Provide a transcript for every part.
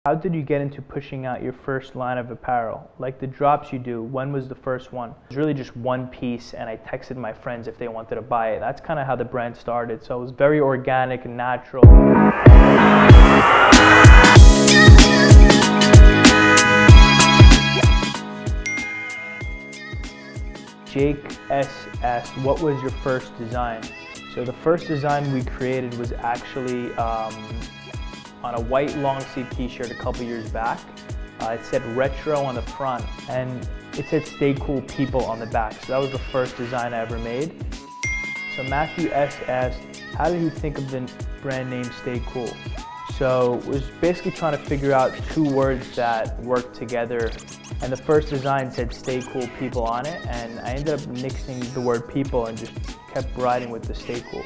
How did you get into pushing out your first line of apparel? Like the drops you do, when was the first one? It was really just one piece and I texted my friends if they wanted to buy it. That's kind of how the brand started. So it was very organic and natural. Jake SS, what was your first design? So the first design we created was actually on a white long sleeve t-shirt a couple years back. It said retro on the front and it said Stay Cool People on the back. So that was the first design I ever made. So Matthew S asked, how did he think of the brand name Stay Cool? So it was basically trying to figure out two words that work together. And the first design said Stay Cool People on it, and I ended up nixing the word people and just kept riding with the Stay Cool.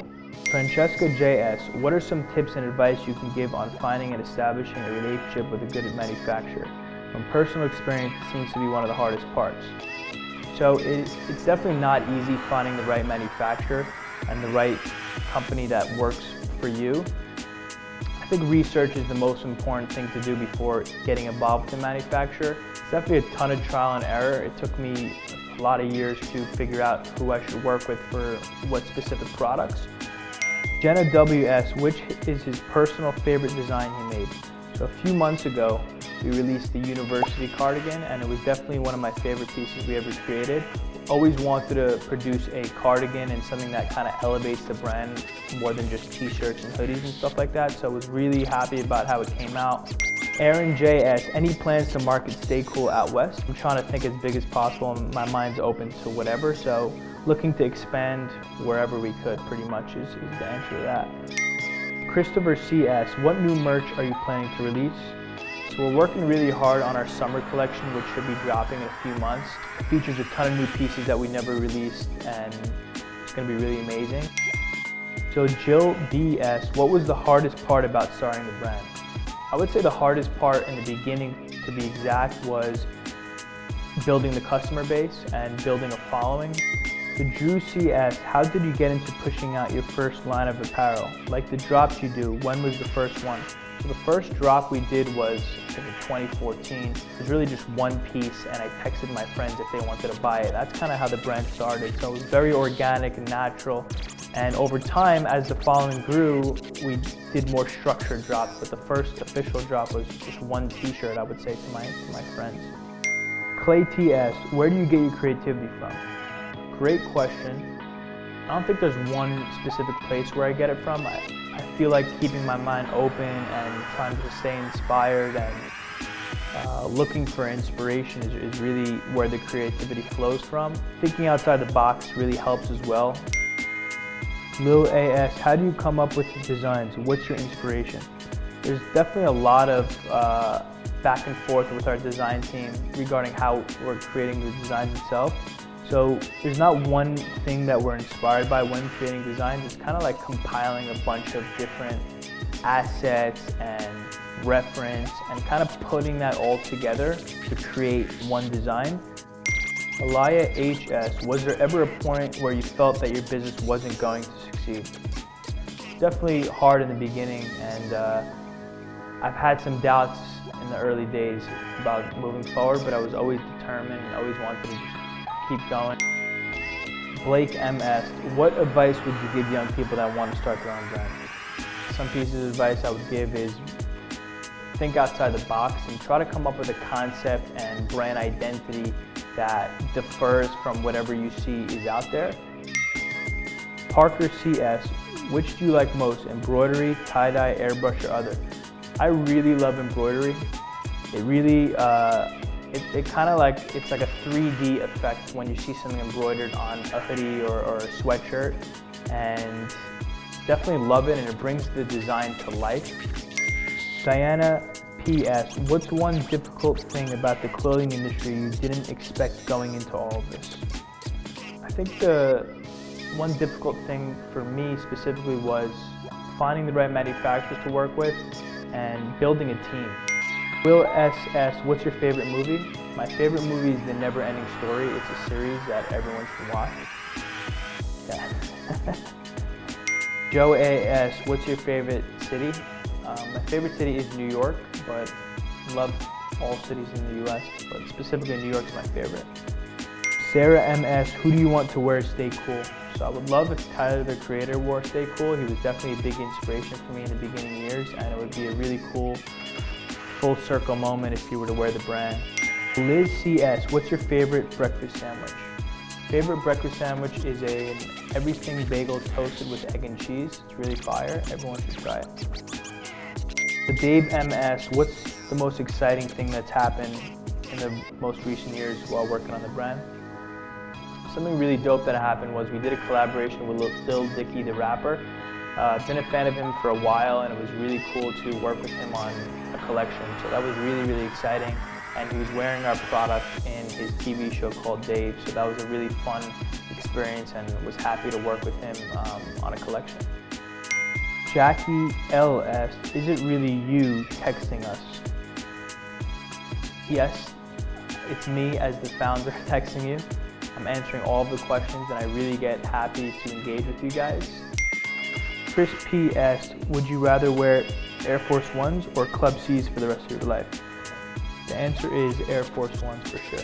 Francesca JS, what are some tips and advice you can give on finding and establishing a relationship with a good manufacturer? From personal experience, it seems to be one of the hardest parts. So it's definitely not easy finding the right manufacturer and the right company that works for you. I think research is the most important thing to do before getting involved with a manufacturer. It's definitely a ton of trial and error. It took me a lot of years to figure out who I should work with for what specific products. Jenna WS, which is his personal favorite design he made? So a few months ago, we released the university cardigan, and it was definitely one of my favorite pieces we ever created. Always wanted to produce a cardigan and something that kind of elevates the brand more than just t-shirts and hoodies and stuff like that. So I was really happy about how it came out. Aaron JS, any plans to market Stay Cool out west? I'm trying to think as big as possible and my mind's open to whatever. So looking to expand wherever we could pretty much is the answer to that. Christopher CS, what new merch are you planning to release? So we're working really hard on our summer collection, which should be dropping in a few months. It features a ton of new pieces that we never released, and it's going to be really amazing. So Jill DS, what was the hardest part about starting the brand? I would say the hardest part in the beginning, to be exact, was building the customer base and building a following. So Drew CS, how did you get into pushing out your first line of apparel? Like the drops you do, when was the first one? So the first drop we did was, I think, in 2014. It was really just one piece and I texted my friends if they wanted to buy it. That's kind of how the brand started. So it was very organic and natural. And over time, as the following grew, we did more structured drops, but the first official drop was just one t-shirt, I would say, to my friends. Clay TS, where do you get your creativity from? Great question. I don't think there's one specific place where I get it from. I feel like keeping my mind open and trying to stay inspired and looking for inspiration is really where the creativity flows from. Thinking outside the box really helps as well. Lil AS, how do you come up with the designs? What's your inspiration? There's definitely a lot of back and forth with our design team regarding how we're creating the designs itself. So there's not one thing that we're inspired by when creating designs. It's kind of like compiling a bunch of different assets and reference and kind of putting that all together to create one design. Alaya HS, was there ever a point where you felt that your business wasn't going to succeed? Definitely hard in the beginning, and I've had some doubts in the early days about moving forward, but I was always determined and always wanted to just keep going. Blake M asked, what advice would you give young people that want to start their own brand? Some pieces of advice I would give is think outside the box and try to come up with a concept and brand identity that differs from whatever you see is out there. Parker CS, which do you like most, embroidery, tie-dye, airbrush, or other? I really love embroidery. It really, it kind of like, it's like a 3D effect when you see something embroidered on a hoodie or a sweatshirt, and definitely love it, and it brings the design to life. Diana PS, what's one difficult thing about the clothing industry you didn't expect going into all of this? I think the one difficult thing for me specifically was finding the right manufacturers to work with and building a team. Will SS, what's your favorite movie? My favorite movie is The Never Ending Story. It's a series that everyone should watch. Yeah. Joe AS, what's your favorite city? My favorite city is New York, but love all cities in the US, but specifically New York is my favorite. Sarah MS, who do you want to wear Stay Cool? So I would love if Tyler, the creator, wore Stay Cool. He was definitely a big inspiration for me in the beginning years, and it would be a really cool full circle moment if you were to wear the brand. Liz CS, what's your favorite breakfast sandwich? Favorite breakfast sandwich is an everything bagel toasted with egg and cheese. It's really fire. Everyone should try it. The Dave MS, what's the most exciting thing that's happened in the most recent years while working on the brand? Something really dope that happened was we did a collaboration with Lil Dicky, the rapper. Been a fan of him for a while, and it was really cool to work with him on a collection. So that was really, really exciting. And he was wearing our product in his TV show called Dave. So that was a really fun experience, and was happy to work with him on a collection. Jackie L asked, is it really you texting us? Yes, it's me as the founder texting you. I'm answering all of the questions, and I really get happy to engage with you guys. Chris P asked, would you rather wear Air Force Ones or Club C's for the rest of your life? The answer is Air Force Ones for sure.